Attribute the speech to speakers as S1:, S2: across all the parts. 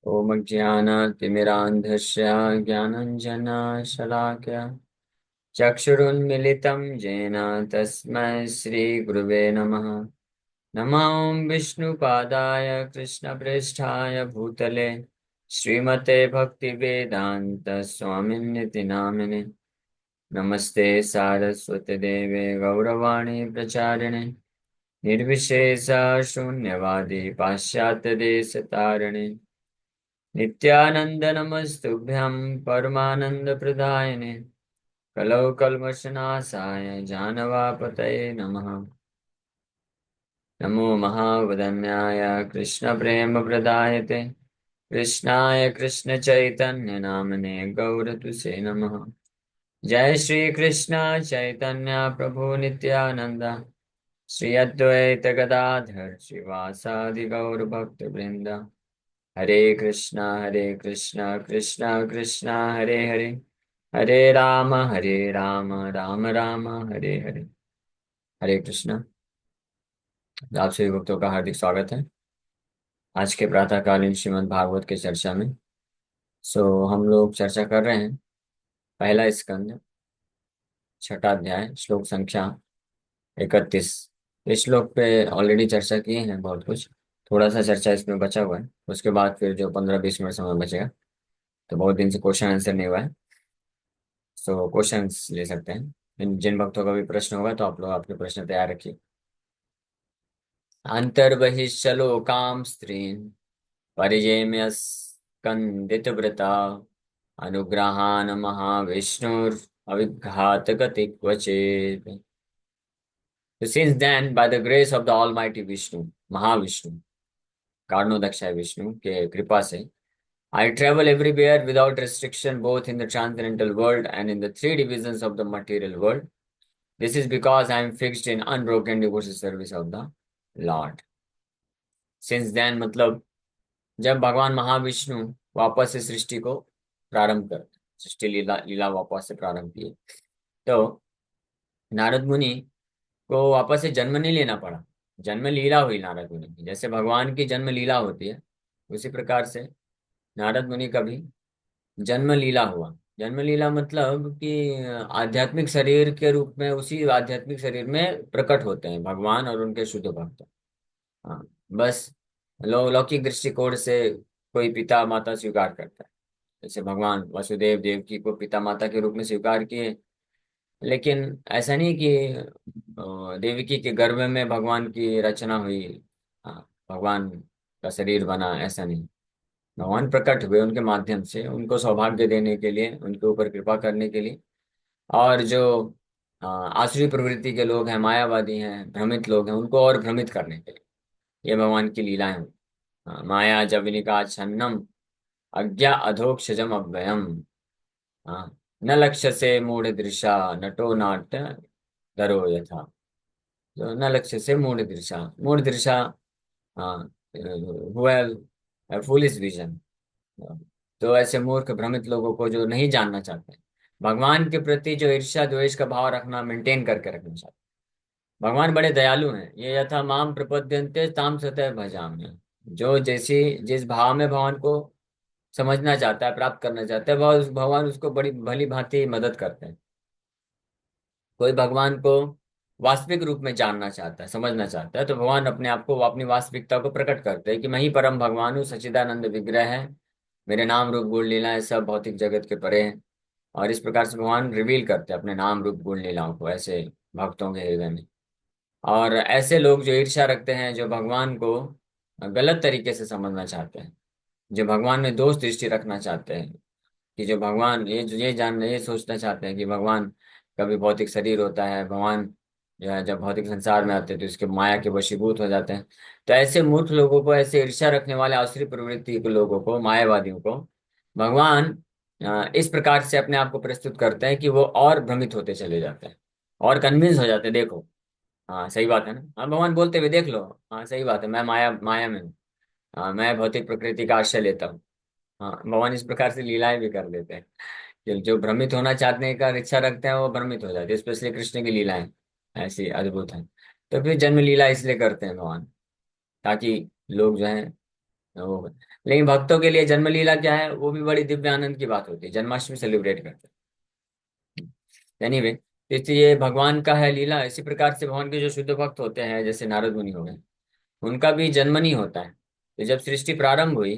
S1: ॐ ज्ञानतिमिरान्धस्य ज्ञानञ्जनशलाकया चक्षुरुन्मिलितं येन तस्मै श्रीगुरुवे नमः। नमो विष्णुपादाय कृष्णप्रेष्ठाय भूतले श्रीमते भक्तिवेदान्त स्वामिन्निति नामिने। नमस्ते सारस्वती देवे गौरवाणी प्रचारिणे निर्विशेष शून्यवादी पाश्चात्य देश तारिणे नित्यानंद नमस्तुभ्यं परमानंद प्रदायिने कलौ कल्मषनाशाय जानवापतये नमः। नमो महावदन्याय कृष्ण प्रेम प्रदायते कृष्णाय कृष्ण चैतन्य नामने गौरतुसे नमः। जय श्री कृष्ण चैतन्य प्रभु नित्यानंद श्री अद्वैत गदाधर श्रीवासादि गौर भक्त वृंद। हरे कृष्णा कृष्णा कृष्णा हरे हरे हरे राम राम राम हरे हरे। हरे कृष्णा। आप सभी भक्तों का हार्दिक स्वागत है आज के प्रातःकालीन श्रीमद् भागवत के चर्चा में। हम लोग चर्चा कर रहे हैं पहला स्कंद छठा अध्याय श्लोक संख्या 31। इस श्लोक पे ऑलरेडी चर्चा किए हैं बहुत कुछ। थोड़ा सा चर्चा इसमें बचा हुआ है, उसके बाद फिर जो 15-20 मिनट समय बचेगा, तो बहुत दिन से क्वेश्चन आंसर नहीं हुआ है, क्वेश्चंस ले सकते हैं। जिन भक्तों का भी प्रश्न होगा तो आप लोग अपने प्रश्न तैयार रखिए। अंतर्बहिश्चलोकां स्त्रीन् परिजेम्य स्कन्दित व्रता अनुग्रहान् महाविष्णुर अविघात गति क्वचित्। So since then, by the grace of the Almighty Vishnu, Mahavishnu, कारणोदक्षाय Vishnu के कृपा से, I travel everywhere without restriction, both in the transcendental world and in the three divisions of the material world. This is because I am fixed in unbroken devotional service of the Lord. Since then मतलब जब भगवान महाविष्णु वापस से सृष्टि को प्रारंभ कर सृष्टि लीला लीला वापस से प्रारंभ किए, तो नारद मुनि को वापस से जन्म नहीं लेना पड़ा। जन्म लीला हुई नारद मुनि की, जैसे भगवान की जन्म लीला होती है उसी प्रकार से नारद मुनि का भी जन्म लीला हुआ। जन्म लीला मतलब कि आध्यात्मिक शरीर के रूप में उसी आध्यात्मिक शरीर में प्रकट होते हैं भगवान और उनके शुद्ध भक्त। हाँ, बस लौकिक दृष्टिकोण से कोई पिता माता स्वीकार करता है, जैसे भगवान वसुदेव देवकी को पिता माता के रूप में स्वीकार किए। लेकिन ऐसा नहीं कि देवकी के गर्भ में भगवान की रचना हुई, हाँ, भगवान का शरीर बना, ऐसा नहीं। भगवान प्रकट हुए उनके माध्यम से, उनको सौभाग्य देने के लिए, उनके ऊपर कृपा करने के लिए। और जो आसुरी प्रवृत्ति के लोग हैं, मायावादी हैं, भ्रमित लोग हैं, उनको और भ्रमित करने के लिए ये भगवान की लीलाएं हैं। माया जवनिका छन्नम अज्ञा अधोक्षजम अव्ययम। न लक्ष्य से मूढ़ दृशा नटो नाट्य धरो यथा। तो न लक्ष्य से मूढ़ दृशा, मूढ़ दृशा, हुआ फुलिश विजन। तो ऐसे मूर्ख भ्रमित लोगों को जो नहीं जानना चाहते, भगवान के प्रति जो ईर्ष्या द्वेष का भाव रखना, मेंटेन करके रखना चाहते। भगवान बड़े दयालु हैं। ये यथा माम प्रपद्यन्ते ताम सतः भजाम्य। जो जैसी जिस भाव में भगवान को समझना चाहता है, प्राप्त करना चाहता है, वह भगवान उसको बड़ी भली भांति मदद करते हैं। कोई भगवान को वास्तविक रूप में जानना चाहता है, समझना चाहता है, तो भगवान अपने आप को, अपनी वास्तविकता को प्रकट करते हैं कि मैं ही परम भगवान हूँ, सच्चिदानंद विग्रह है, मेरे नाम रूप गुण लीलाएं सब भौतिक जगत के परे हैं। और इस प्रकार से भगवान रिवील करते हैं अपने नाम रूप गुण लीलाओं को ऐसे भक्तों के हृदय में। और ऐसे लोग जो ईर्ष्या रखते हैं, जो भगवान को गलत तरीके से समझना चाहते हैं, जो भगवान में दोष दृष्टि रखना चाहते हैं, कि जो भगवान ये सोचना चाहते हैं कि भगवान कभी भौतिक शरीर होता है, भगवान जो है जब भौतिक संसार में आते हैं तो इसके माया के वशीभूत हो जाते हैं। तो ऐसे मूर्ख लोगों को, ऐसे ईर्ष्या रखने वाले आसुरी प्रवृत्ति के लोगों को, मायावादियों को भगवान इस प्रकार से अपने आप को प्रस्तुत करते हैं कि वो और भ्रमित होते चले जाते हैं और कन्विंस हो जाते हैं। देखो, हाँ सही बात है ना, हाँ भगवान बोलते हुए देख लो, हाँ सही बात है, मैं माया माया में हूँ, हाँ मैं भौतिक प्रकृति का आश्रय लेता हूँ। हाँ, भगवान इस प्रकार से लीलाएं भी कर देते हैं कि जो भ्रमित होना चाहने का इच्छा रखते हैं वो भ्रमित हो जाते हैं। स्पेशली कृष्ण की लीलाएं ऐसी अद्भुत हैं। तो फिर जन्म लीला इसलिए करते हैं भगवान, ताकि लोग जो है वो लेकिन भक्तों के लिए जन्म लीला क्या है, वो भी बड़ी दिव्य आनंद की बात होती है, जन्माष्टमी सेलिब्रेट करते हैं। एनीवे, इसलिए भगवान का है लीला। इसी प्रकार से भगवान के जो शुद्ध भक्त होते हैं, जैसे नारद मुनि हो गए, उनका भी जन्म नहीं होता है। तो जब सृष्टि प्रारंभ हुई,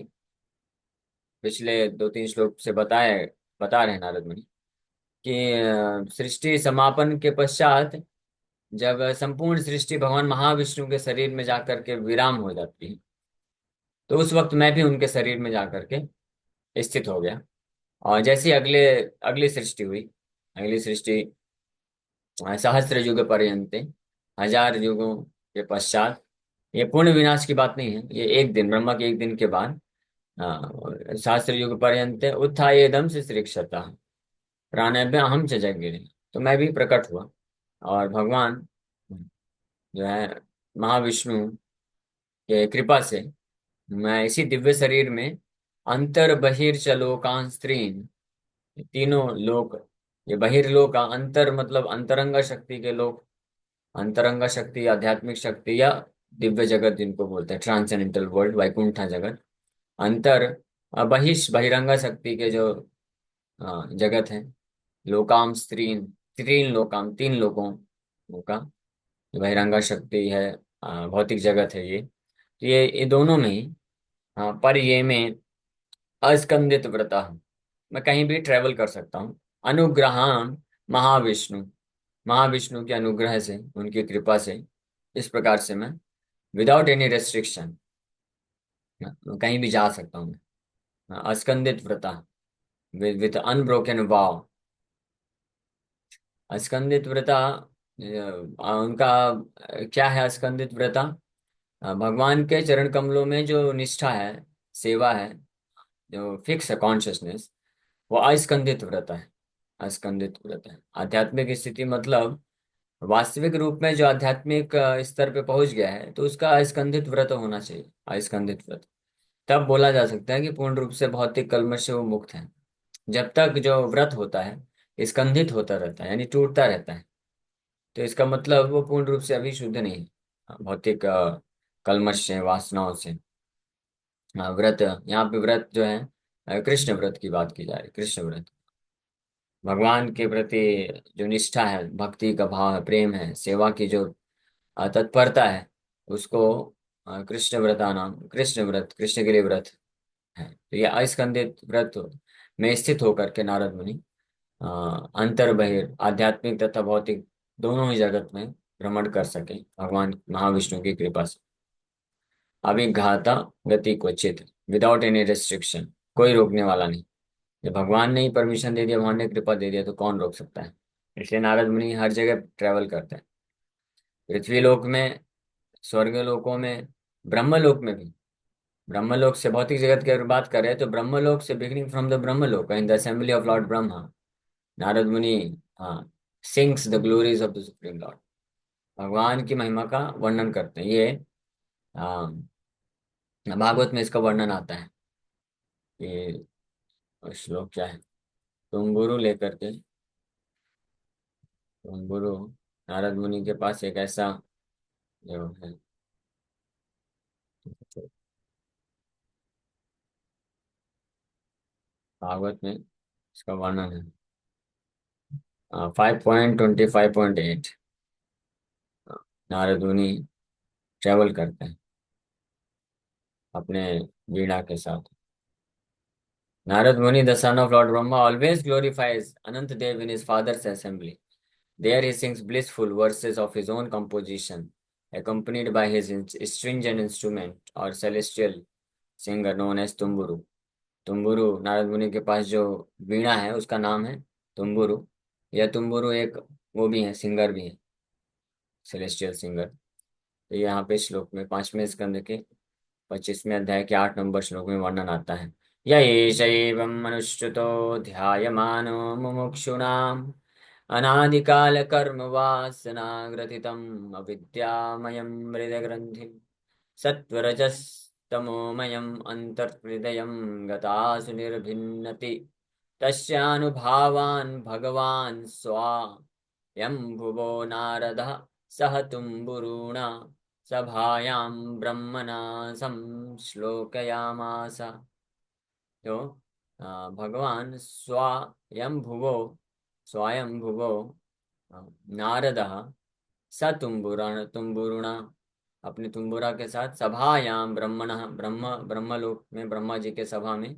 S1: पिछले 2-3 श्लोक से बता रहे हैं नारद मुनि कि सृष्टि समापन के पश्चात जब संपूर्ण सृष्टि भगवान महाविष्णु के शरीर में जाकर के विराम हो जाती है, तो उस वक्त मैं भी उनके शरीर में जाकर के स्थित हो गया। और जैसी अगली सृष्टि हुई, अगली सृष्टि सहस्त्र युग पर्यंत, 1000 युगों के पश्चात, ये पूर्ण विनाश की बात नहीं है, ये एक दिन, ब्रह्मा के एक दिन के बाद, सहस्त्र युग पर्यंत उत्थायेदम से श्रीक्षता प्राणभ्य अहम च जगगिरे। तो मैं भी प्रकट हुआ, और भगवान जो है महाविष्णु के कृपा से मैं इसी दिव्य शरीर में अंतर बहिर्च लोकान स्त्रीन, तीनों लोक, ये बहिर्लोक का अंतर मतलब अंतरंग शक्ति के लोक, अंतरंग शक्ति, आध्यात्मिक शक्ति, या दिव्य जगत जिनको बोलते हैं, ट्रांसेंडेंटल वर्ल्ड, वैकुंठा जगत। अंतर बहिरंगा शक्ति के जो जगत है, लोकाम स्त्रीन, तीन लोकाम, तीन लोगों का बहिरंगा शक्ति है, भौतिक जगत है ये। तो ये दोनों में ही, पर ये में अस्कंदित व्रता हूँ, मैं कहीं भी ट्रेवल कर सकता हूँ। अनुग्रहान महाविष्णु, महाविष्णु के अनुग्रह से, उनकी कृपा से, इस प्रकार से मैं विदाउट एनी रेस्ट्रिक्शन कहीं भी जा सकता हूँ मैं। अस्कंदित व्रता विथ अनब्रोकन वाव। अस्कंदित व्रता उनका क्या है? अस्कंदित व्रता भगवान के चरण कमलों में जो निष्ठा है, सेवा है, जो फिक्स है कॉन्शियसनेस, वो अस्कंदित व्रत है। अस्कंदित व्रत है आध्यात्मिक स्थिति, मतलब वास्तविक रूप में जो आध्यात्मिक स्तर पे पहुंच गया है, तो उसका अस्कंदित व्रत होना चाहिए। अस्कंदित व्रत तब बोला जा सकता है कि पूर्ण रूप से भौतिक कल्मश से वो मुक्त है। जब तक जो व्रत होता है स्कंदित होता रहता है, यानी टूटता रहता है, तो इसका मतलब वो पूर्ण रूप से अभी शुद्ध नहीं है भौतिक कल्मश से, वासनाओं से। व्रत, यहाँ पे व्रत जो है कृष्ण व्रत की बात की जा रही है। कृष्ण व्रत भगवान के प्रति जो निष्ठा है, भक्ति का भाव है, प्रेम है, सेवा की जो तत्परता है, उसको कृष्ण व्रता नाम, कृष्ण व्रत, कृष्ण के लिए व्रत है। तो ये अस्कंदित व्रत में स्थित होकर के नारद मुनि अंतर बहिर, आध्यात्मिक तथा भौतिक दोनों ही जगत में भ्रमण कर सके भगवान महाविष्णु की कृपा से। अभिघाता गति क्वचित, विदाउट एनी रेस्ट्रिक्शन, कोई रोकने वाला नहीं। जब भगवान ने ही परमिशन दे दिया, भगवान ने कृपा दे दिया, तो कौन रोक सकता है? इसलिए नारद मुनि हर जगह ट्रेवल करते हैं, पृथ्वी लोक में, स्वर्ग लोकों में, ब्रह्मलोक में भी। ब्रह्मलोक से, भौतिक जगत की अगर बात करें, तो ब्रह्मलोक से, beginning from the Brahmalok in the assembly of Lord Brahma, Narad Muni हाँ sings the glories of the Supreme Lord, भगवान की महिमा का वर्णन करते हैं। ये हाँ, भागवत में इसका वर्णन आता है। ये श्लोक क्या है? तुम गुरु लेकर के, तुम गुरु, नारद मुनि के पास एक ऐसा जो है, भागवत में इसका वर्णन है 5.25.8। नारद मुनि ट्रेवल करते हैं अपने वीणा के साथ। Narad Muni, the son of Lord Brahma, always glorifies Anant Dev in his father's assembly. There he sings blissful verses of his own composition, accompanied by his stringent instrument or celestial singer known as Tumburu. Tumburu, Narad मुनि के पास जो वीणा है उसका नाम है तुम्बुरु। यह तुम्बुरु एक वो भी है, सिंगर भी है, सेलेस्टियल सिंगर। तो यहाँ पे श्लोक में 5वें स्कंद के 25वें अध्याय के 8 नंबर श्लोक में वर्णन आता है। य एष एवं मनुष्यतो ध्यायमानो मुमुक्षूणाम् अनादिकालकर्म वासनाग्रथितम् अविद्यामयं हृदयग्रन्थिं सत्त्वरजस्तमोमयम् अन्तर्हृदयं गतासु निर्भिन्नति तस्यानुभावान् भगवान् स्वायं भुवो नारदः सह तुम्बुरूणा सभायां ब्रह्मणा संश्लोकयामास। तो भगवान स्वयं भुवो नारदः स तुम्बुरुणा अपने तुम्बुरा के साथ सभायाम ब्रह्मणः ब्रह्मलोक में ब्रह्मा जी के सभा में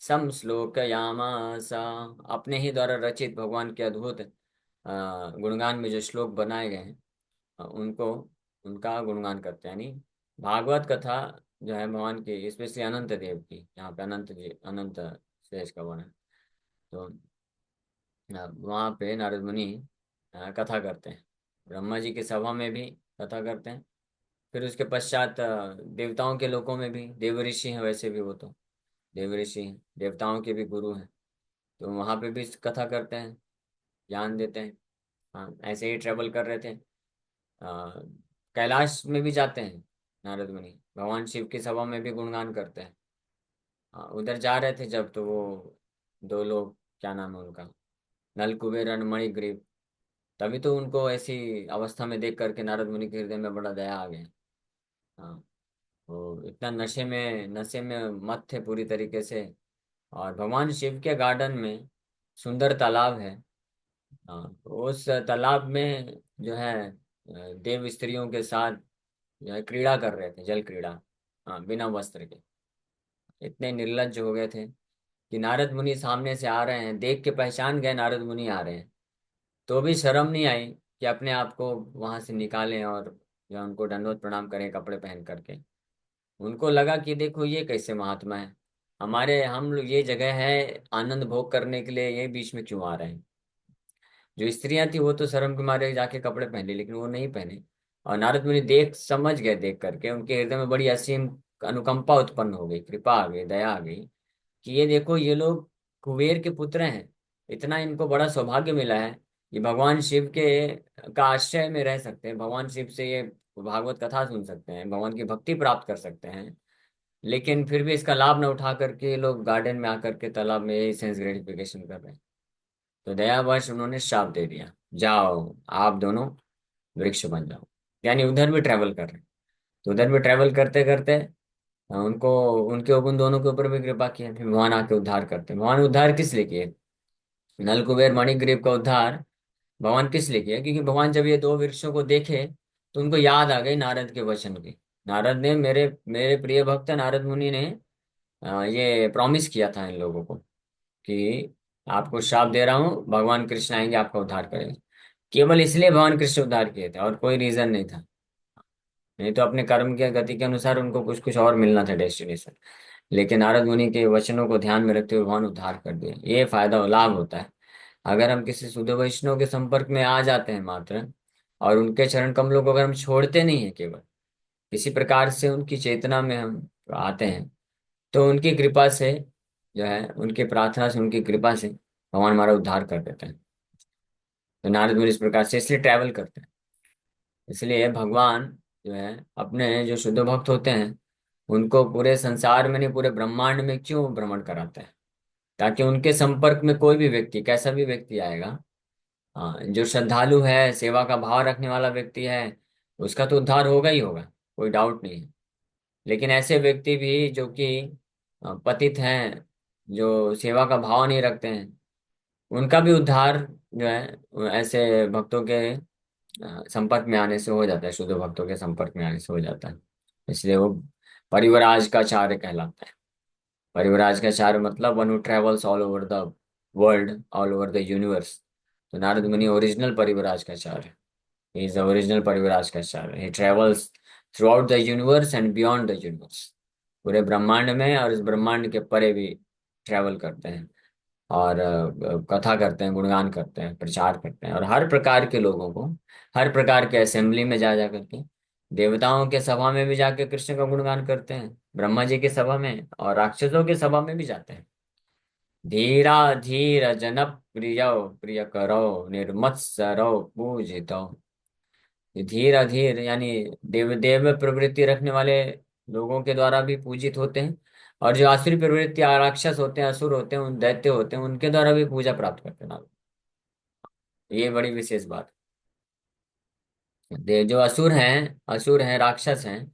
S1: सम श्लोकयामास, अपने ही द्वारा रचित भगवान के अद्भुत गुणगान में जो श्लोक बनाए गए हैं उनको उनका गुणगान करते हैं। यानी भागवत कथा जो है भगवान की, स्पेशली अनंत देव की, यहाँ पे अनंत जी अनंत शेष का वर्णन। तो वहाँ पे नारद मुनि कथा करते हैं, ब्रह्मा जी की सभा में भी कथा करते हैं। फिर उसके पश्चात देवताओं के लोकों में भी, देव ऋषि हैं वैसे भी, वो तो देव ऋषि हैं, देवताओं के भी गुरु हैं, तो वहाँ पे भी कथा करते हैं, ज्ञान देते हैं। हाँ, ऐसे ही ट्रेवल कर रहे थे, कैलाश में भी जाते हैं नारद मुनि, भगवान शिव की सभा में भी गुणगान करते हैं। उधर जा रहे थे जब, तो वो दो लोग, क्या नाम है उनका, नल कुबेर और मणिग्रीव, तभी तो उनको ऐसी अवस्था में देख करके नारद मुनि के हृदय में बड़ा दया आ गया। हाँ, वो इतना नशे में मत थे पूरी तरीके से। और भगवान शिव के गार्डन में सुंदर तालाब है। हाँ, तो उस तालाब में जो है देव स्त्रियों के साथ जो है क्रीड़ा कर रहे थे, जल क्रीड़ा। हाँ, बिना वस्त्र के। इतने निर्लज्ज हो गए थे कि नारद मुनि सामने से आ रहे हैं, देख के पहचान गए नारद मुनि आ रहे हैं, तो भी शर्म नहीं आई कि अपने आप को वहां से निकालें और जो उनको दंडवत प्रणाम करें कपड़े पहन करके। उनको लगा कि देखो ये कैसे महात्मा है, हमारे हम लोग ये जगह है आनंद भोग करने के लिए, ये बीच में क्यों आ रहे हैं। जो स्त्रियां थी वो तो शर्म के मारे जाके कपड़े पहने, लेकिन वो नहीं पहने। और नारद मुनि देख समझ गए, देख करके उनके हृदय में बड़ी असीम अनुकंपा उत्पन्न हो गई, कृपा आ गई, दया आ गई कि ये देखो ये लोग कुबेर के पुत्र हैं, इतना इनको बड़ा सौभाग्य मिला है, ये भगवान शिव के का आश्रय में रह सकते हैं, भगवान शिव से ये भागवत कथा सुन सकते हैं, भगवान की भक्ति प्राप्त कर सकते हैं, लेकिन फिर भी इसका लाभ न उठा करके ये लोग गार्डन में आकर के तालाब में यही सेंस ग्रेटिफिकेशन कर रहे हैं। तो दयावश उन्होंने श्राप दे दिया, जाओ आप दोनों वृक्ष बन जाओ। यानी उधर भी ट्रेवल कर रहे हैं, तो उधर भी ट्रेवल करते करते उनको उनके उन दोनों के ऊपर भी कृपा की है, फिर भगवान आके उद्धार करते हैं। भगवान उद्धार किस लिए किए, नल कुबेर मणिग्रीव का उद्धार भगवान किस लिए किया, क्योंकि भगवान जब ये दो वृक्षों को देखे तो उनको याद आ गई नारद के वचन की। नारद ने, मेरे मेरे प्रिय भक्त नारद मुनि ने ये प्रॉमिस किया था इन लोगों को कि आपको श्राप दे रहा हूँ, भगवान कृष्ण आएंगे आपका उद्धार करेंगे। केवल इसलिए भगवान कृष्ण उद्धार किए थे, और कोई रीजन नहीं था। नहीं तो अपने कर्म के गति के अनुसार उनको कुछ कुछ और मिलना था डेस्टिनेशन, लेकिन नारद मुनि के वचनों को ध्यान में रखते हुए भगवान उद्धार कर दिए। ये फायदा लाभ होता है अगर हम किसी शुद्ध वैष्णव के संपर्क में आ जाते हैं मात्र, और उनके चरण कमलों को अगर हम छोड़ते नहीं है, केवल किसी प्रकार से उनकी चेतना में हम आते हैं, तो उनकी कृपा से जो है, उनकी प्रार्थना से, उनकी कृपा से भगवान हमारा उद्धार कर देते हैं। तो नारद मुनि इस प्रकार से इसलिए ट्रैवल करते हैं। इसलिए भगवान जो है अपने जो शुद्ध भक्त होते हैं उनको पूरे संसार में नहीं, पूरे ब्रह्मांड में क्यों भ्रमण कराते हैं, ताकि उनके संपर्क में कोई भी व्यक्ति, कैसा भी व्यक्ति आएगा, हाँ, जो श्रद्धालु है, सेवा का भाव रखने वाला व्यक्ति है, उसका तो उद्धार होगा ही होगा, कोई डाउट नहीं है। लेकिन ऐसे व्यक्ति भी जो कि पतित हैं, जो सेवा का भाव नहीं रखते हैं, उनका भी उद्धार जो है ऐसे भक्तों के संपर्क में आने से हो जाता है, शुद्ध भक्तों के संपर्क में आने से हो जाता है। इसलिए वो परिव्राज का आचार्य कहलाता है। परिव्राज का आचार्य मतलब one who travels all over the world, all over the universe. तो नारद मुनि ओरिजिनल परिव्राज का आचार्य, ही इज द ओरिजिनल परिव्राज का आचार्य। He travels throughout the universe and beyond the universe, पूरे ब्रह्मांड में और इस ब्रह्मांड के परे भी ट्रेवल करते हैं, और कथा करते हैं, गुणगान करते हैं, प्रचार करते हैं, और हर प्रकार के लोगों को, हर प्रकार के असेंबली में जा जा करके, देवताओं के सभा में भी जाके कृष्ण का गुणगान करते हैं, ब्रह्मा जी की सभा में, और राक्षसों की सभा में भी जाते हैं। धीरा धीर जन प्रिय प्रिय करो, निर्मत्सरो पूजितो। धीर अधीर यानी देव देव प्रवृत्ति रखने वाले लोगों के द्वारा भी पूजित होते हैं, और जो आसुरी प्रवृत्ति राक्षस होते हैं, असुर होते हैं, उन दैत्य होते हैं, उनके द्वारा भी पूजा प्राप्त करते हैं। ये बड़ी विशेष बात जो असुर हैं राक्षस हैं,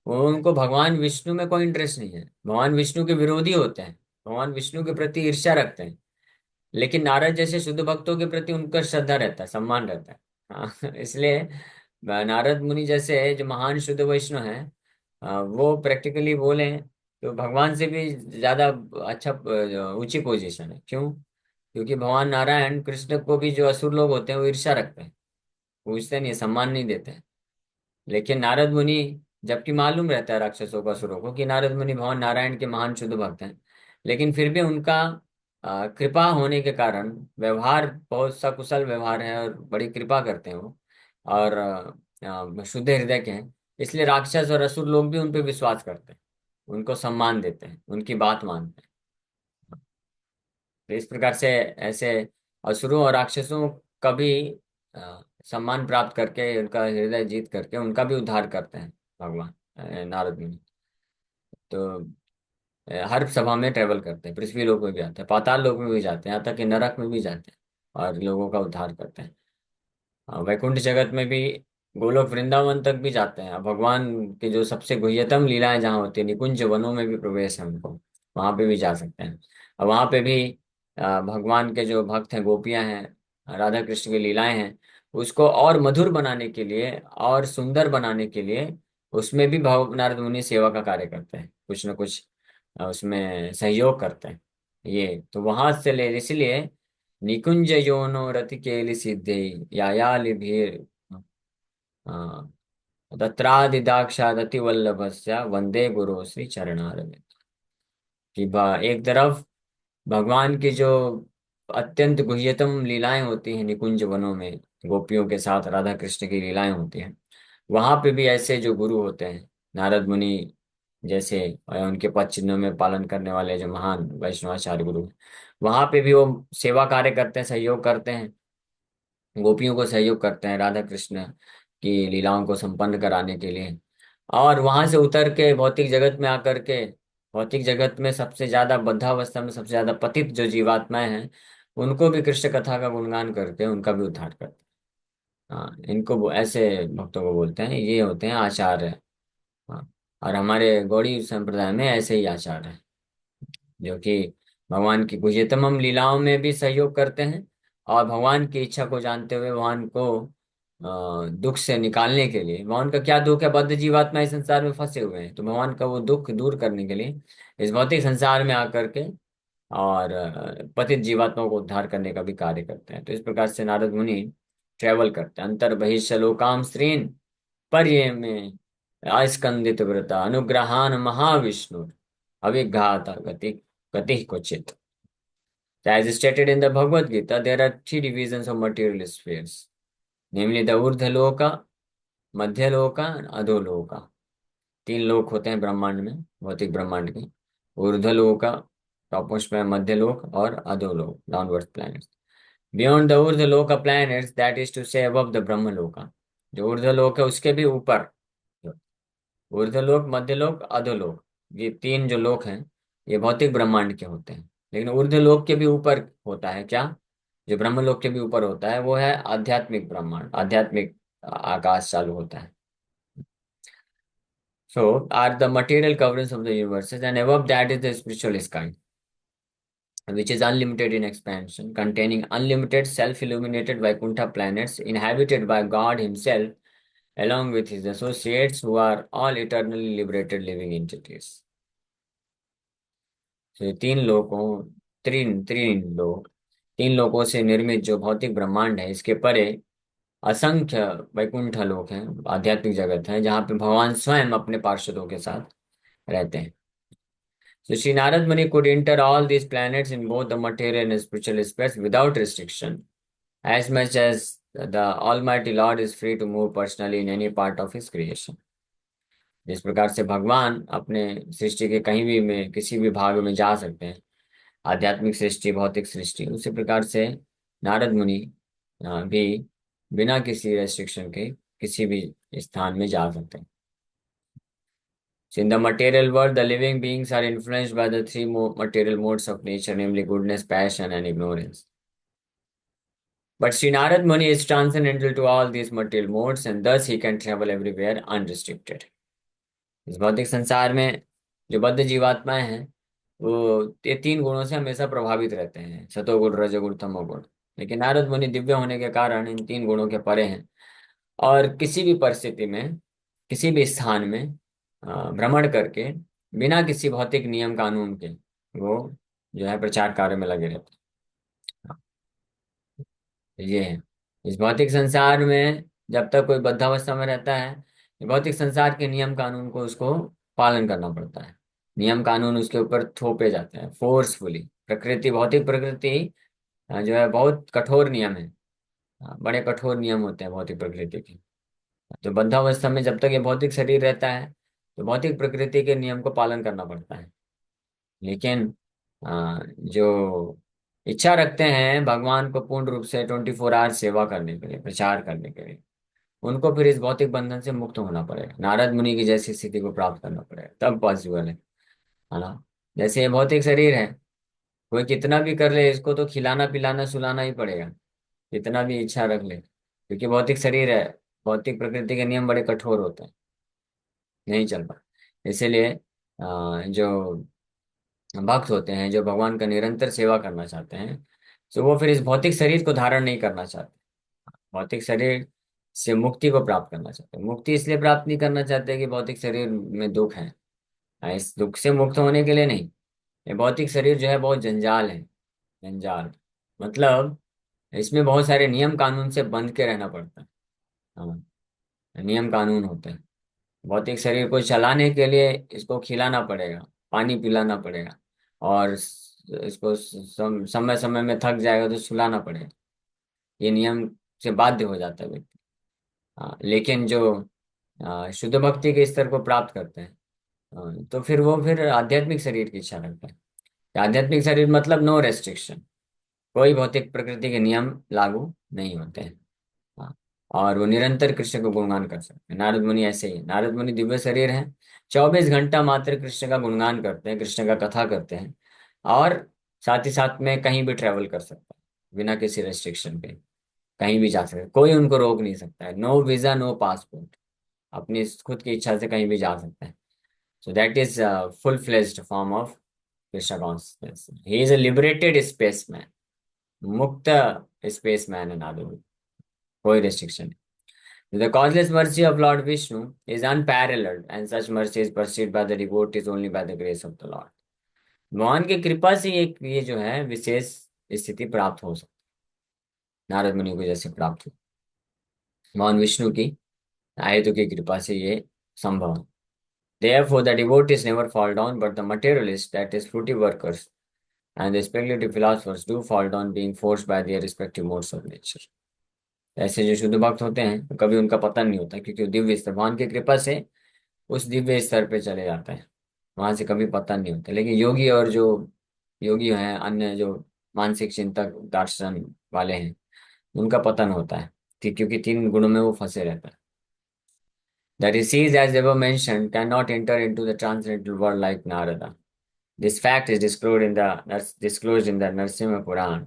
S1: वो उनको भगवान विष्णु में कोई इंटरेस्ट नहीं है, भगवान विष्णु के विरोधी होते हैं, भगवान विष्णु के प्रति ईर्ष्या रखते हैं। लेकिन नारद जैसे शुद्ध भक्तों के प्रति उनका श्रद्धा रहता है, सम्मान रहता है। हाँ, इसलिए नारद मुनि जैसे जो महान शुद्ध वैष्णव हैं, वो प्रैक्टिकली बोले तो भगवान से भी ज्यादा अच्छा ऊंची पोजीशन है। क्यों? क्योंकि भगवान नारायण कृष्ण को भी जो असुर लोग होते हैं वो ईर्ष्या रखते हैं, पूछते नहीं, सम्मान नहीं देते हैं। लेकिन नारद मुनि, जबकि मालूम रहता है राक्षसों को असुरों को कि नारद मुनि भगवान नारायण के महान शुद्ध भक्त हैं, लेकिन फिर भी उनका कृपा होने के कारण, व्यवहार बहुत सकुशल व्यवहार है और बड़ी कृपा करते हैं वो, और शुद्ध हृदय के हैं, इसलिए राक्षस और असुर लोग भी उन पे विश्वास करते हैं, उनको सम्मान देते हैं, उनकी बात मानते हैं। तो इस प्रकार से ऐसे असुरों और राक्षसों का भी सम्मान प्राप्त करके, उनका हृदय जीत करके उनका भी उद्धार करते हैं भगवान नारद मुनि। तो हर सभा में ट्रेवल करते हैं, पृथ्वी लोक में भी आते हैं, पाताल लोक में भी जाते हैं, यहाँ तक कि नरक में भी जाते हैं और लोगों का उद्धार करते हैं। वैकुंठ जगत में भी, गोलोक वृंदावन तक भी जाते हैं। भगवान के जो सबसे गुह्यतम लीलाएं जहाँ होती है, निकुंज वनों में भी प्रवेश है उनको, वहां पे भी जा सकते हैं। और वहां पे भी भगवान के जो भक्त हैं, गोपियां हैं, राधा कृष्ण की लीलाएं हैं, उसको और मधुर बनाने के लिए और सुंदर बनाने के लिए उसमें भी भव नारद मुनि सेवा का कार्य करते हैं, कुछ न कुछ उसमें सहयोग करते हैं। ये तो वहां से ले, इसलिए निकुंज योनो रति केलि सिद्धे यायालिभिर तत्रादिदाक्षादति वल्लभस्य वंदे गुरु श्री चरणारविंद। कि एक तरफ भगवान की जो अत्यंत गुह्यतम लीलाएं होती हैं निकुंज वनों में, गोपियों के साथ राधा कृष्ण की लीलाएं होती हैं, वहां पे भी ऐसे जो गुरु होते हैं, नारद मुनि जैसे, और उनके पद चिन्हों में पालन करने वाले जो महान वैष्णवाचार्य गुरु हैं, वहां पे भी वो सेवा कार्य करते हैं, सहयोग करते हैं, गोपियों को सहयोग करते हैं राधा कृष्ण की लीलाओं को संपन्न कराने के लिए। और वहां से उतर के भौतिक जगत में आकर के, भौतिक जगत में सबसे ज्यादा बद्धावस्था में सबसे ज्यादा पतित जो जीवात्माएं हैं, उनको भी कृष्ण कथा का गुणगान करके उनका भी उद्धार करते हैं। हाँ, इनको ऐसे भक्तों को बोलते हैं, ये होते हैं आचार्य। हाँ, और हमारे गौड़ी संप्रदाय में ऐसे ही आचार्य हैं, जो कि भगवान की गुह्यतम लीलाओं में भी सहयोग करते हैं, और भगवान की इच्छा को जानते हुए भगवान को दुख से निकालने के लिए, भगवान का क्या दुख है, बद्ध जीवात्मा इस संसार में फंसे हुए हैं, तो भगवान का वो दुख दूर करने के लिए इस भौतिक संसार में आकर के और पतित जीवात्माओं को उद्धार करने का भी कार्य करते हैं। तो इस प्रकार से नारद मुनि ट्रेवल करते हैं, अंतर बहिर्शलोकाम स्त्रीन पर्ये में अस्कंदित व्रता अनुग्रहान महाविष्णु अभिघात गति गति क्वचित। As stated in the Bhagavad Gita, there are three divisions of material spheres, namely the ऊर्ध्वलोका, मध्यलोका and अधोलोका। तीन लोक होते हैं ब्रह्मांड में, भौतिक ब्रह्मांड के। ऊर्ध्वलोका टॉपमोस्ट में, मध्यलोक और अधोलोक डाउनवर्ड प्लैनेट्स। बियॉन्ड द ऊर्ध्वलोका planets, that is to say above the Brahmaloka, जो ऊर्ध्वलोक है उसके भी ऊपर, ऊर्ध्वलोक, मध्यलोक, अधोलोक, ये तीन जो लोक हैं ये भौतिक ब्रह्मांड के होते हैं। लेकिन ऊर्ध्वलोक के भी ऊपर होता है क्या, जो ब्रह्मलोक के भी ऊपर होता है, वो है आध्यात्मिक ब्रह्मांड, आध्यात्मिक आकाश चालू होता है। So are the material coverings of the universes, and above that is the spiritual sky, which is unlimited in expansion, containing unlimited self-illuminated Vaikuntha planets inhabited by God Himself, along with His associates, who are all eternally liberated living entities. तो ये तीन लोकों, तीन तीन लोक, तीन लोकों से निर्मित जो भौतिक ब्रह्मांड है, इसके परे असंख्य वैकुंठ लोक हैं, आध्यात्मिक जगत है, जहाँ पे भगवान स्वयं अपने पार्षदों के साथ रहते हैं। So Sri Narad Muni could enter all these planets in both the material and spiritual space without restriction, as much as the Almighty Lord is free to move personally in any part of His creation. जिस प्रकार से भगवान अपने सृष्टि के कहीं भी में किसी भी भाग में जा सकते हैं, आध्यात्मिक सृष्टि, भौतिक सृष्टि, उसी प्रकार से नारद मुनि भी बिना किसी रेस्ट्रिक्शन के किसी भी स्थान में जा सकते हैं। So in the material world, the living beings are influenced by the three material modes of nature, namely goodness, passion, and ignorance. But Sri Narad Muni is transcendental to all these material modes and thus he can travel everywhere unrestricted. इस भौतिक संसार में जो बद्ध जीवात्माएं हैं वो ये तीन गुणों से हमेशा प्रभावित रहते हैं, सतोगुण रजोगुण तमोगुण। लेकिन नारद मुनि दिव्य होने के कारण इन तीन गुणों के परे हैं और किसी भी परिस्थिति में किसी भी स्थान में भ्रमण करके बिना किसी भौतिक नियम कानून के वो जो है प्रचार कार्य में लगे रहते हैं। ये है इस भौतिक संसार में जब तक कोई बद्धावस्था में रहता है, भौतिक संसार के नियम कानून को उसको पालन करना पड़ता है। नियम कानून उसके ऊपर थोपे जाते हैं फोर्सफुली। प्रकृति भौतिक प्रकृति जो है बहुत कठोर नियम है। बड़े कठोर नियम होते हैं भौतिक प्रकृति के। तो बद्धावस्था में जब तक ये भौतिक शरीर रहता है तो भौतिक प्रकृति के नियम को पालन करना पड़ता है। लेकिन जो इच्छा रखते हैं भगवान को पूर्ण रूप से 24 आवर सेवा करने के लिए, प्रचार करने के लिए, उनको फिर इस भौतिक बंधन से मुक्त होना पड़ेगा, नारद मुनि की जैसी स्थिति को प्राप्त करना पड़ेगा, तब पॉसिबल है ना। जैसे ये भौतिक शरीर है, कोई कितना भी कर ले इसको तो खिलाना पिलाना सुलाना ही पड़ेगा, कितना भी इच्छा रख ले, क्योंकि भौतिक शरीर है। भौतिक प्रकृति के नियम बड़े कठोर होते हैं, नहीं चल पाए। इसीलिए जो भक्त होते हैं जो भगवान का निरंतर सेवा करना चाहते हैं, तो वो फिर इस भौतिक शरीर को धारण नहीं करना चाहते। भौतिक शरीर से मुक्ति को प्राप्त करना चाहते हैं। मुक्ति इसलिए प्राप्त नहीं करना चाहते कि भौतिक शरीर में दुख है। इस दुख से मुक्त होने के लिए नहीं। ये भौतिक शरीर जो है बहुत जंजाल है। जंजाल मतलब इसमें बहुत सारे नियम कानून से बंध के रहना पड़ता है। हाँ, नियम कानून होते हैं। भौतिक शरीर को चलाने के लिए इसको खिलाना पड़ेगा, पानी पिलाना पड़ेगा, और इसको समय समय में थक जाएगा तो सुलाना पड़ेगा। ये नियम से बाध्य हो जाता है व्यक्ति। हाँ, लेकिन जो शुद्ध भक्ति के स्तर को प्राप्त करते हैं, तो फिर वो फिर आध्यात्मिक शरीर की इच्छा रखते हैं। आध्यात्मिक शरीर मतलब नो रेस्ट्रिक्शन, कोई भौतिक प्रकृति के नियम लागू नहीं होते हैं। हाँ, और वो निरंतर कृष्ण को गुणगान कर सकते हैं। नारद मुनि ऐसे ही है। नारद मुनि दिव्य शरीर है, 24 घंटा मात्र कृष्ण का गुणगान करते हैं, कृष्ण का कथा करते हैं, और साथ ही साथ में कहीं भी ट्रेवल कर सकते हैं बिना किसी रेस्ट्रिक्शन के। कहीं भी जा सकते हैं, कोई उनको रोक नहीं सकता है। नो वीजा नो पासपोर्ट, अपनी खुद की इच्छा से कहीं भी जा सकते हैं। So that is full fledged form of Krishna consciousness. He is a liberated spaceman, मुक्त स्पेसमैन है नारद मुनि, कोई restriction. The causeless mercy of Lord Vishnu is unparalleled, and such mercy is perceived by the devotees only by the grace of the Lord. भगवान की कृपा से एक ये जो है विशेष स्थिति प्राप्त हो सकती है, नारद मुनि को जैसे प्राप्त हुई। भगवान विष्णु की आयतु की कृपा से ये संभव है। Therefore, the devotees never fall down, but the materialists, that is, fruity workers, and the speculative philosophers do fall down, being forced by their respective modes of nature. ऐसे जो शुद्ध भक्त होते हैं तो कभी उनका पतन नहीं होता, क्योंकि वो दिव्य स्तर भगवान की कृपा से उस दिव्य स्तर पे चले जाते हैं, वहां से कभी पतन नहीं होता। लेकिन योगी और जो योगी हैं, अन्य जो मानसिक चिंतक दर्शन वाले हैं, उनका पतन होता है, क्योंकि तीन गुणों में वो फंसे रहता है। The rishis, as ever mentioned, cannot enter into the transcendental world like Narada. This fact is disclosed in the Narsimha Puran.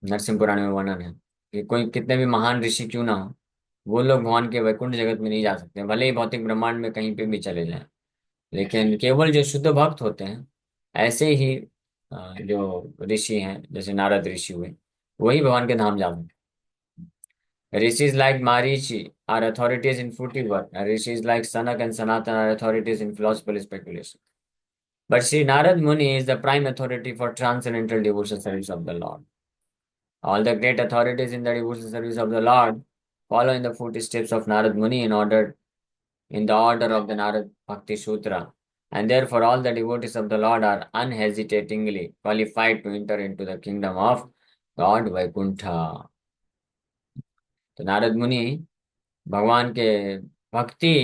S1: Narasimha पुराण में वर्णन है कि कोई कितने भी महान ऋषि क्यों ना हो, वो लोग भगवान के वैकुंठ जगत में नहीं जा सकते, भले ही भौतिक ब्रह्मांड में कहीं पे भी चले जाएं। लेकिन केवल जो शुद्ध भक्त होते हैं, ऐसे ही जो ऋषि हैं जैसे नारद ऋषि हुए, वही भगवान के धाम जा सकते हैं। Rishis like Marichi are authorities in fruity work, and rishis like Sanak and Sanatan are authorities in philosophical speculation. But Sri Narad Muni is the prime authority for transcendental devotional service of the Lord. All the great authorities in the devotional service of the Lord follow in the footsteps of Narad Muni in the order of the Narad Bhakti Sutra, and therefore all the devotees of the Lord are unhesitatingly qualified to enter into the kingdom of God Vaikuntha. तो नारद मुनि भगवान के भक्ति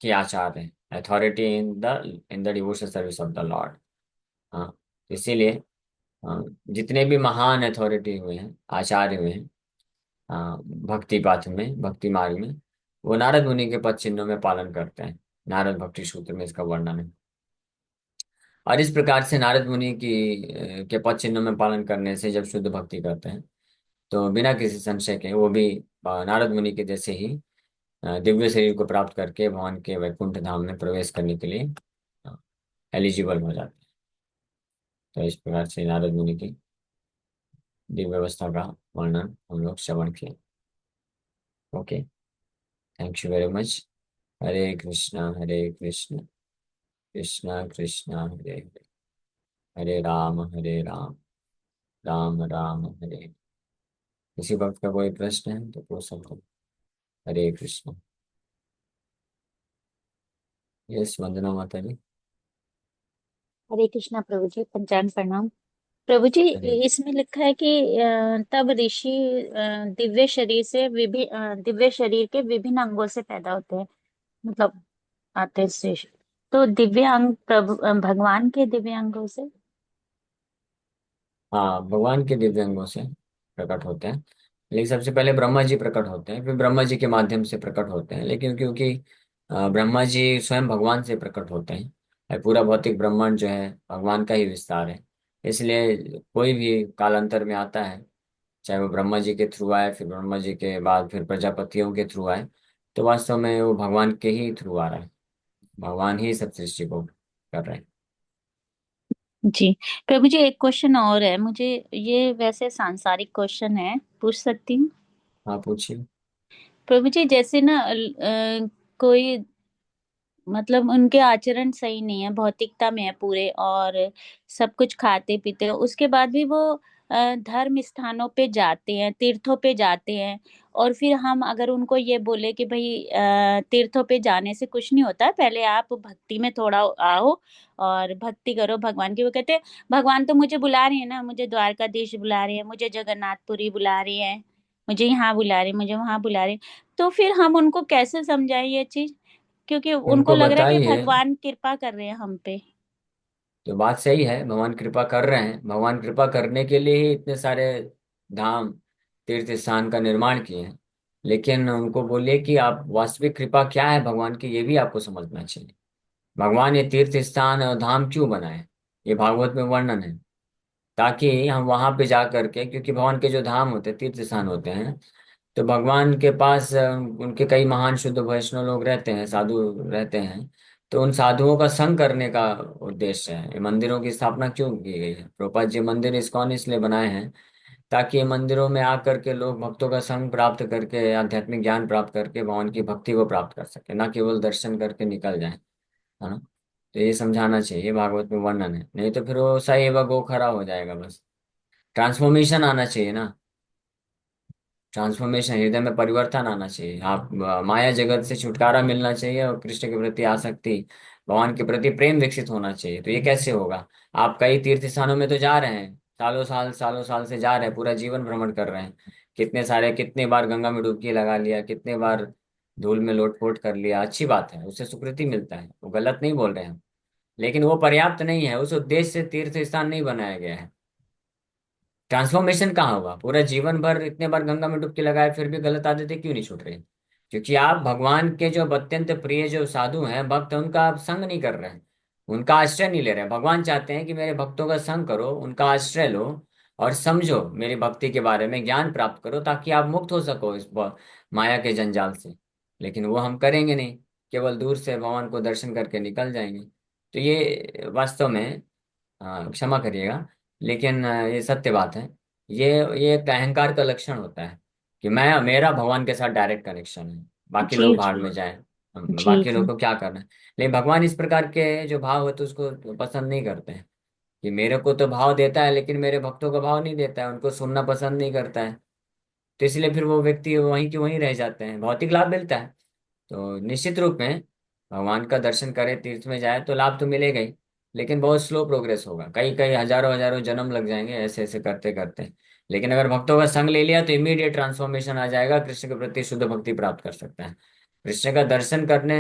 S1: के आचार्य हैं, authority in the devotional service of the Lord. हाँ, इसीलिए जितने भी महान अथॉरिटी हुए हैं, आचार्य हुए हैं भक्ति पाथ में, भक्ति मार्ग में, वो नारद मुनि के पद चिन्हों में पालन करते हैं। नारद भक्ति सूत्र में इसका वर्णन है। और इस प्रकार से नारद मुनि की के पद चिन्हों में पालन करने से जब शुद्ध भक्ति करते हैं तो बिना किसी संशय के वो भी नारद मुनि के जैसे ही दिव्य शरीर को प्राप्त करके भगवान के वैकुंठ धाम में प्रवेश करने के लिए एलिजिबल हो जाते हैं। तो इस प्रकार से नारद मुनि की दिव्य अवस्था का वर्णन हम लोग श्रवण किए। Okay, thank you very much. Hare Krishna Krishna Krishna Hare Hare, Hare Ram Ram Ram Hare. किसी भक्त का कोई प्रश्न है तो पूछ सकते हैं। हरे कृष्ण। यस, वंदना माता जी।
S2: हरे कृष्णा प्रभु जी, पंचांग प्रणाम। प्रभु जी,
S1: हरे
S2: इसमें लिखा है कि तब ऋषि दिव्य शरीर से दिव्य शरीर के विभिन्न अंगों से पैदा होते हैं, मतलब आते हैं शेष। तो दिव्य अंग प्रभु भगवान के दिव्य अंगों से।
S1: हाँ, भगवान के दिव्य अंगों से प्रकट होते हैं। लेकिन सबसे पहले ब्रह्मा जी प्रकट होते हैं, फिर ब्रह्मा जी के माध्यम से प्रकट होते हैं। लेकिन क्योंकि ब्रह्मा जी स्वयं भगवान से प्रकट होते हैं, और पूरा भौतिक ब्रह्मांड जो है भगवान का ही विस्तार है, इसलिए कोई भी कालांतर में आता है, चाहे वो ब्रह्मा जी के थ्रू आए, फिर ब्रह्मा जी के बाद फिर प्रजापतियों के थ्रू आए, तो वास्तव में वो भगवान के ही थ्रू आ रहा है। भगवान ही सब सृष्टि को कर रहे हैं।
S2: जी प्रभु जी, एक क्वेश्चन और है मुझे। ये वैसे सांसारिक क्वेश्चन है, पूछ सकती हूँ?
S1: हाँ, पूछिए।
S2: प्रभु जी, जैसे ना कोई, मतलब उनके आचरण सही नहीं है, भौतिकता में है पूरे, और सब कुछ खाते पीते हैं, उसके बाद भी वो धर्म स्थानों पे जाते हैं, तीर्थों पे जाते हैं। और फिर हम अगर उनको ये बोले कि भाई तीर्थों पे जाने से कुछ नहीं होता, पहले आप भक्ति में थोड़ा आओ और भक्ति करो भगवान की, वो कहते हैं भगवान तो मुझे बुला रहे हैं ना, मुझे द्वारकाधीश बुला रहे हैं, मुझे जगन्नाथपुरी बुला रहे हैं, मुझे यहाँ बुला रहे हैं, मुझे वहां बुला रहे हैं। तो फिर हम उनको कैसे समझाएं ये चीज? क्योंकि उनको
S1: उनको
S2: लग रहा है कि
S1: बताइए।
S2: भगवान कृपा कर रहे हैं हम पे।
S1: तो बात सही है, भगवान कृपा कर रहे हैं, भगवान कृपा करने के लिए ही इतने सारे धाम तीर्थ स्थान का निर्माण किए हैं। लेकिन उनको बोलिए कि आप वास्तविक कृपा क्या है भगवान की, ये भी आपको समझना चाहिए। भगवान ये तीर्थ स्थान और धाम क्यों बनाए, ये भागवत में वर्णन है, ताकि हम वहां पे जा करके, क्योंकि भगवान के जो धाम होते हैं, तीर्थ स्थान होते हैं, तो भगवान के पास उनके कई महान शुद्ध वैष्णव लोग रहते हैं, साधु रहते हैं। तो उन साधुओं का संग करने का उद्देश्य है ये मंदिरों की स्थापना क्यों की गई है। प्रभुपाद जी मंदिर इस्कॉन इसलिए बनाए हैं, ताकि ये मंदिरों में आकर के लोग भक्तों का संग प्राप्त करके, आध्यात्मिक ज्ञान प्राप्त करके भगवान की भक्ति को प्राप्त कर सके, ना केवल दर्शन करके निकल जाए, है ना। तो ये समझाना चाहिए, भागवत में वर्णन है, नहीं तो फिर वो सही व गो खरा हो जाएगा बस। ट्रांसफॉर्मेशन आना चाहिए ना, ट्रांसफॉर्मेशन, हृदय में परिवर्तन आना चाहिए। आप माया जगत से छुटकारा मिलना चाहिए और कृष्ण के प्रति आसक्ति, भगवान के प्रति प्रेम विकसित होना चाहिए। तो ये कैसे होगा? आप कई तीर्थ स्थानों में तो जा रहे हैं, सालों साल से जा रहे हैं, पूरा जीवन भ्रमण कर रहे हैं, कितने बार गंगा में डुबकी लगा लिया, कितने बार धूल में लोटपोट कर लिया, अच्छी बात है, उससे सुकृति मिलता है, वो गलत नहीं बोल रहे हैं हम। लेकिन वो पर्याप्त नहीं है, उस उद्देश्य से तीर्थ स्थान नहीं बनाया गया है। ट्रांसफॉर्मेशन कहाँ होगा? पूरा जीवन भर इतने बार गंगा में डुबकी लगाए फिर भी गलत आदतें क्यों नहीं छूट रही? क्योंकि आप भगवान के जो अत्यंत प्रिय जो साधु हैं, भक्त हैं, उनका आप संग नहीं कर रहे हैं, उनका आश्रय नहीं ले रहे हैं। भगवान चाहते हैं कि मेरे भक्तों का संग करो, उनका आश्रय लो, और समझो मेरी भक्ति के बारे में, ज्ञान प्राप्त करो, ताकि आप मुक्त हो सको इस माया के जंजाल से। लेकिन वो हम करेंगे नहीं, केवल दूर से भगवान को दर्शन करके निकल जाएंगे। तो ये वास्तव में, क्षमा करिएगा, लेकिन ये सत्य बात है। ये ये एक अहंकार का लक्षण होता है कि मैं, मेरा भगवान के साथ डायरेक्ट कनेक्शन है, बाकी
S2: जी
S1: लोग भाड़
S2: जी।
S1: में जाएं,
S2: जी
S1: बाकी लोग
S2: जी।
S1: को क्या करना है। लेकिन भगवान इस प्रकार के जो भाव होते हैं उसको पसंद नहीं करते हैं, कि मेरे को तो भाव देता है लेकिन मेरे भक्तों को भाव नहीं देता है, उनको सुनना पसंद नहीं करता है। तो इसलिए फिर वो व्यक्ति वहीं के वहीं रह जाते हैं, भौतिक लाभ मिलता है। तो निश्चित रूप में भगवान का दर्शन करे, तीर्थ में जाए, तो लाभ तो मिलेगा ही, लेकिन बहुत स्लो प्रोग्रेस होगा, कई कई हजारों हजारों जन्म लग जाएंगे ऐसे ऐसे करते करते। लेकिन अगर भक्तों का संग ले लिया तो इमीडिएट ट्रांसफॉर्मेशन आ जाएगा, कृष्ण के प्रति शुद्ध भक्ति प्राप्त कर सकता है। कृष्ण का दर्शन करने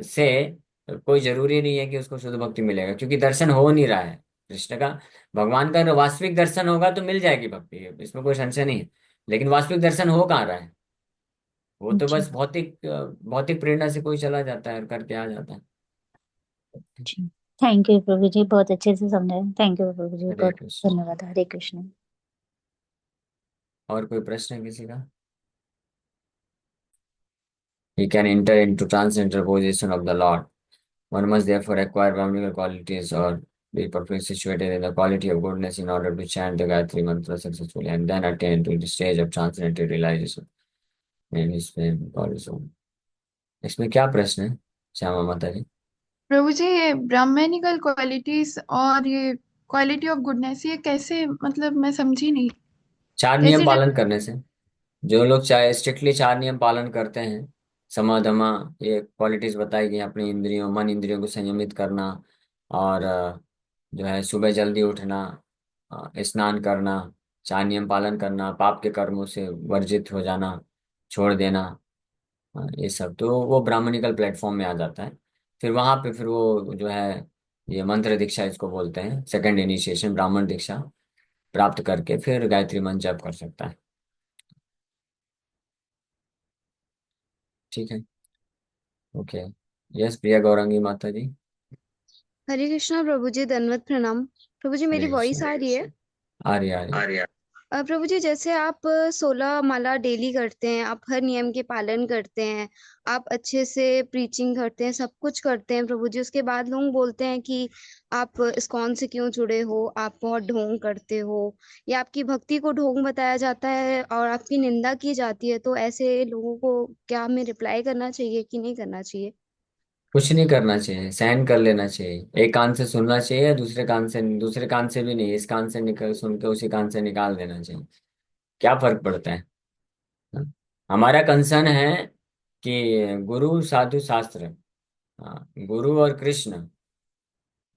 S1: से कोई जरूरी नहीं है कि उसको शुद्ध भक्ति मिलेगा, क्योंकि दर्शन हो नहीं रहा है कृष्ण का। भगवान का अगर वास्तविक दर्शन होगा तो मिल जाएगी भक्ति, इसमें कोई संशय नहीं है। लेकिन वास्तविक दर्शन हो कहाँ रहा है? वो तो
S2: जी
S1: बस भौतिक प्रेरणा से कोई चला जाता है और करके आ जाता है।
S2: जी। थैंक यू प्रभु जी, बहुत अच्छे से समझाए। थैंक यू प्रभु जी,
S1: हरे
S2: बहुत
S1: कृष्ण।
S2: धन्यवाद। हरे कृष्ण।
S1: और कोई प्रश्न है किसी का? He can enter into transcendental position of the Lord. One must therefore acquire brahminical qualities or be perfectly situated in the quality of goodness in order to chant the Gayatri Mantra successfully and then attain to the stage of transcendental realization in his name God his own. इसमें क्या प्रश्न है श्यामा माता जी?
S3: प्रभु जी, ये Brahminical qualities और ये quality of goodness, ये कैसे, मतलब मैं समझी नहीं।
S1: चार नियम
S3: कैसे
S1: पालन करने से, जो लोग चाहे स्ट्रिक्टली चार नियम पालन करते हैं, समाधमा, ये क्वालिटीज बताई गई, अपनी इंद्रियों मन इंद्रियों को संयमित करना, और जो है सुबह जल्दी उठना, स्नान करना, चार नियम पालन करना, पाप के कर्मों से वर्जित हो जाना, छोड़ देना, ये सब तो वो ब्राह्मणिकल प्लेटफॉर्म में आ जाता है। फिर वहां पे फिर वो जो है ये मंत्र दीक्षा इसको बोलते हैं, सेकंड इनिशिएशन ब्राह्मण दीक्षा प्राप्त करके फिर गायत्री मंत्र जप कर सकता है। ठीक है। ओके। यस प्रिया गौरंगी माता जी।
S4: हरे कृष्णा प्रभु जी, दंडवत प्रणाम। प्रभु जी, मेरी
S1: हरे
S4: वॉइस
S1: कृष्ण।
S4: आ रही है?
S1: आ रही है।
S4: प्रभु जी, जैसे आप 16 माला डेली करते हैं, आप हर नियम के पालन करते हैं, आप अच्छे से प्रीचिंग करते हैं, सब कुछ करते हैं प्रभु जी। उसके बाद लोग बोलते हैं कि आप इस्कॉन से क्यों जुड़े हो, आप बहुत ढोंग करते हो, या आपकी भक्ति को ढोंग बताया जाता है और आपकी निंदा की जाती है। तो ऐसे लोगों को क्या हमें रिप्लाई करना चाहिए कि नहीं करना चाहिए?
S1: कुछ नहीं करना चाहिए, सहन कर लेना चाहिए। एक कान से सुनना चाहिए या दूसरे कान से भी नहीं, इस कान से निकल सुन के उसी कान से निकाल देना चाहिए। क्या फर्क पड़ता है? हाँ? हमारा कंसर्न है कि गुरु साधु शास्त्र, हाँ, गुरु और कृष्ण,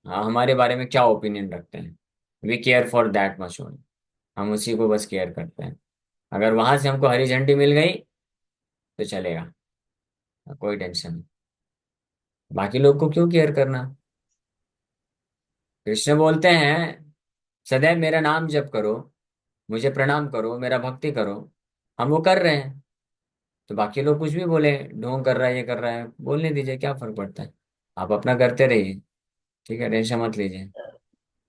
S1: हाँ, हमारे बारे में क्या ओपिनियन रखते हैं। We care for that much only. हम उसी को बस केयर करते हैं। अगर वहां से हमको हरी झंडी मिल गई तो चलेगा, कोई टेंशन नहीं। बाकी लोग को क्यों केयर करना? कृष्ण बोलते हैं सदैव मेरा नाम जप करो, मुझे प्रणाम करो, मेरा भक्ति करो। हम वो कर रहे हैं, तो बाकी लोग कुछ भी बोले, ढोंग कर रहा है, ये कर रहा है, बोलने दीजिए, क्या फर्क पड़ता है। आप अपना करते रहिए। ठीक है, टेंशन मत लीजिए।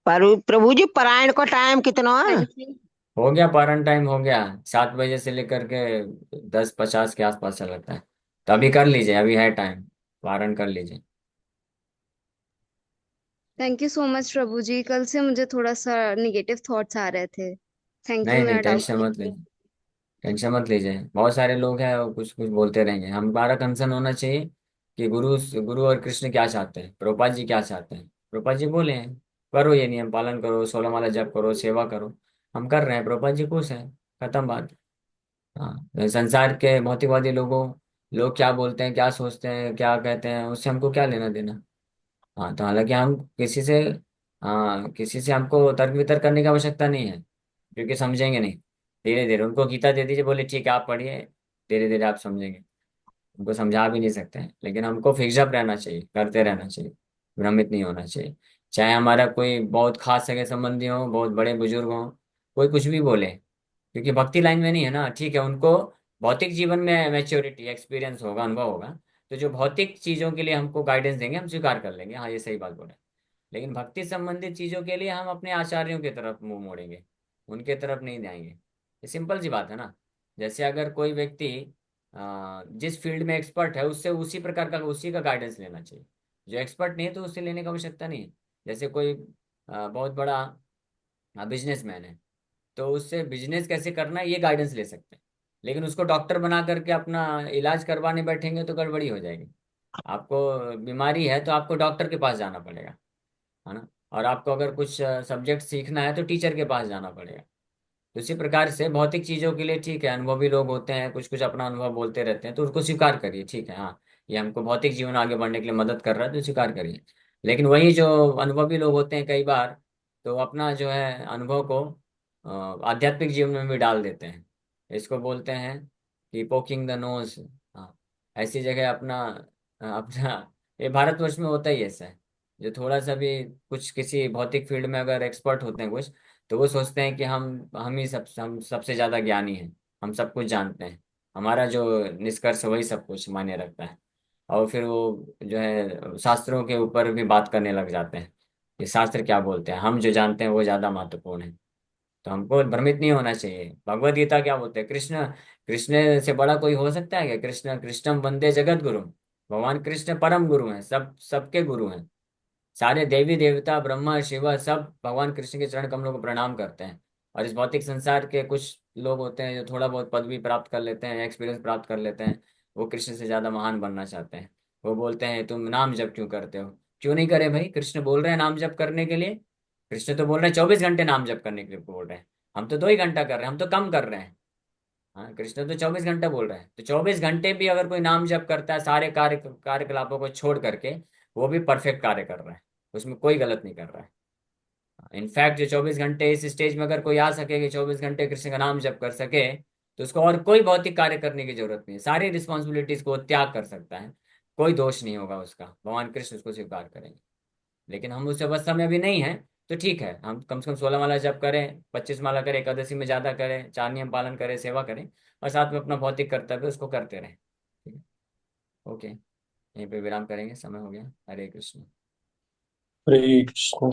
S5: पर प्रभु जी, परायण का टाइम कितना है?
S4: Thank you.
S1: हो गया पारण टाइम, हो गया 7 बजे से लेकर के 10:50 के आसपास चल रहा है। तो अभी कर लीजिए, अभी है टाइम, पारण कर लीजिए।
S4: थैंक यू सो मच प्रभु जी। कल से मुझे थोड़ा सा निगेटिव थॉट्स आ रहे थे। थैंक यू
S1: नहीं नहीं,
S4: मेरा डाउट
S1: टेंशन
S4: क्लियर
S1: मत
S4: किया।
S1: लीजिए। टेंशन मत लीजिए, बहुत सारे लोग हैं वो कुछ कुछ बोलते रहेंगे। हमारा कंसर्न होना चाहिए कि गुरु गुरु और कृष्ण क्या चाहते हैं, प्रभुपाद जी क्या चाहते हैं। प्रभुपाद जी बोले हैं करो, ये नियम पालन करो, 16 माला जप करो, सेवा करो। हम कर रहे हैं, प्रभुपाद जी खुश हैं, खत्म बात। हाँ, संसार के भौतिकवादी लोग क्या बोलते हैं, क्या सोचते हैं, क्या कहते हैं, उससे हमको क्या लेना देना। हाँ, तो हालांकि हम किसी से, हाँ, किसी से हमको तर्क वितर्क करने की आवश्यकता नहीं है, क्योंकि समझेंगे नहीं। धीरे धीरे उनको गीता दे दीजिए, बोले ठीक है आप पढ़िए, धीरे धीरे आप समझेंगे। उनको समझा भी नहीं सकते हैं, लेकिन हमको फिक्सअप रहना चाहिए, करते रहना चाहिए, भ्रमित नहीं होना चाहिए। चाहे हमारा कोई बहुत खास सगे संबंधी हो, बहुत बड़े बुजुर्ग हो, कोई कुछ भी बोले, क्योंकि भक्ति लाइन में नहीं है ना, ठीक है, उनको भौतिक जीवन में मैच्योरिटी एक्सपीरियंस होगा, अनुभव होगा, तो जो भौतिक चीजों के लिए हमको गाइडेंस देंगे हम स्वीकार कर लेंगे, हाँ ये सही बात बोले। लेकिन भक्ति संबंधित चीजों के लिए हम अपने आचार्यों की तरफ मुंह मोड़ेंगे, उनके तरफ नहीं जाएंगे। ये सिंपल सी बात है ना। जैसे अगर कोई व्यक्ति जिस फील्ड में एक्सपर्ट है, उससे उसी प्रकार का उसी का गाइडेंस लेना चाहिए। जो एक्सपर्ट नहीं है तो उससे लेने की आवश्यकता नहीं है। जैसे कोई बहुत बड़ा बिजनेसमैन है, तो उससे बिजनेस कैसे करना है ये गाइडेंस ले सकते हैं। लेकिन उसको डॉक्टर बना करके अपना इलाज करवाने बैठेंगे तो गड़बड़ी हो जाएगी। आपको बीमारी है तो आपको डॉक्टर के पास जाना पड़ेगा, है ना। और आपको अगर कुछ सब्जेक्ट सीखना है तो टीचर के पास जाना पड़ेगा। तो इसी प्रकार से भौतिक चीजों के लिए ठीक है, अनुभवी लोग होते हैं, कुछ कुछ अपना अनुभव बोलते रहते हैं, तो उसको स्वीकार करिए, ठीक है, हाँ, ये हमको भौतिक जीवन आगे बढ़ने के लिए मदद कर रहा है तो स्वीकार करिए। लेकिन वही जो अनुभवी लोग होते हैं कई बार, तो अपना जो है अनुभव को आध्यात्मिक जीवन में भी डाल देते हैं। इसको बोलते हैं कि पोकिंग द नोज। हाँ, ऐसी जगह अपना अपना ये भारतवर्ष में होता ही ऐसा है। जो थोड़ा सा भी कुछ किसी भौतिक फील्ड में अगर एक्सपर्ट होते हैं कुछ, तो वो सोचते हैं कि हम सबसे ज्यादा ज्ञानी हैं, हम सब कुछ जानते हैं, हमारा जो निष्कर्ष वही सब कुछ मायने रखता है। और फिर वो जो है शास्त्रों के ऊपर भी बात करने लग जाते हैं कि शास्त्र क्या बोलते हैं, हम जो जानते हैं वो ज्यादा महत्वपूर्ण है। तो हमको भ्रमित नहीं होना चाहिए। भगवत गीता क्या बोलते हैं, कृष्ण कृष्ण से बड़ा कोई हो सकता है क्या? कृष्ण कृष्णम वंदे जगत गुरु। भगवान कृष्ण परम गुरु हैं, सबके गुरु हैं। सारे देवी देवता ब्रह्मा शिवा सब भगवान कृष्ण के चरण कमलों को प्रणाम करते हैं। और इस भौतिक संसार के कुछ लोग होते हैं जो थोड़ा बहुत पदवी प्राप्त कर लेते हैं, एक्सपीरियंस प्राप्त कर लेते हैं, वो कृष्ण से ज्यादा महान बनना चाहते हैं। वो बोलते हैं तुम नाम जप क्यों करते हो? क्यों नहीं करे भाई? कृष्ण बोल रहे हैं नाम जप करने के लिए। कृष्ण तो बोल रहे हैं 24 घंटे नाम जप करने के लिए बोल रहे हैं। हम तो 2 ही घंटा कर रहे हैं, हम तो कम कर रहे हैं। हाँ, कृष्ण तो 24 घंटा बोल रहे हैं। तो 24 घंटे भी अगर कोई नाम जप करता है सारे कार्यकलापों को छोड़ करके, वो भी परफेक्ट कार्य कर रहा है, उसमें कोई गलत नहीं कर रहा है। इनफैक्ट जो 24 घंटे इस स्टेज में अगर कोई आ सके कि 24 घंटे कृष्ण का नाम जप कर सके, तो उसको और कोई भौतिक कार्य करने की जरूरत नहीं है, सारी रिस्पॉन्सिबिलिटीज को त्याग कर सकता है। कोई दोष नहीं होगा उसका, भगवान कृष्ण उसको स्वीकार करेंगे। लेकिन हम उस अवस्था में अभी नहीं है। तो ठीक है, हम कम से कम 16 माला जप करें, 25 माला करें, एकादशी में ज्यादा करें, 4 नियम पालन करें, सेवा करें, और साथ में अपना भौतिक कर्तव्य उसको करते रहें। ठीक है। ओके, यहीं पे विराम करेंगे, समय हो गया। हरे कृष्ण।
S6: हरे कृष्ण।